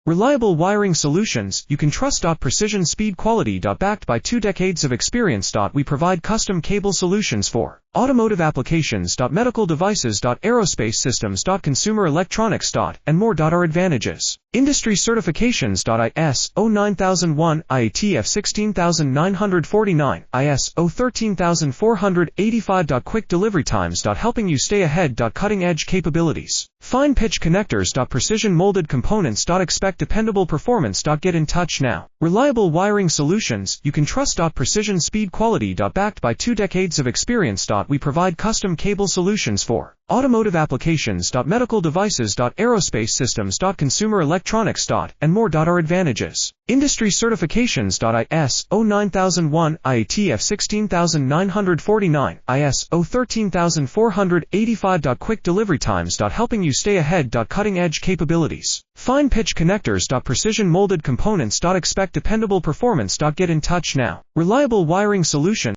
Reliable wiring solutions you can trust. Precision speed quality. Backed by 2 decades of experience. We provide custom cable solutions for automotive applications. Medical devices. Aerospace systems. Consumer electronics. And more. Our advantages: industry certifications. ISO 9001, IATF 16949, ISO 13485. Quick delivery times. Helping you stay ahead. Cutting edge capabilities: fine pitch connectors. Precision molded components. Expect dependable performance. Get in touch now. Reliable wiring solutions you can trust. Precision speed quality. Backed by 2 decades of experience. We provide custom cable solutions for automotive applications. Medical devices. Aerospace systems. Consumer electronics. And more. Our advantages: industry certifications. ISO 9001, IATF 16949, ISO 13485. Quick delivery times. Helping you stay ahead. Cutting edge capabilities: fine pitch connectors. Precision molded components. Expect dependable performance. Get in touch now. Reliable wiring solution.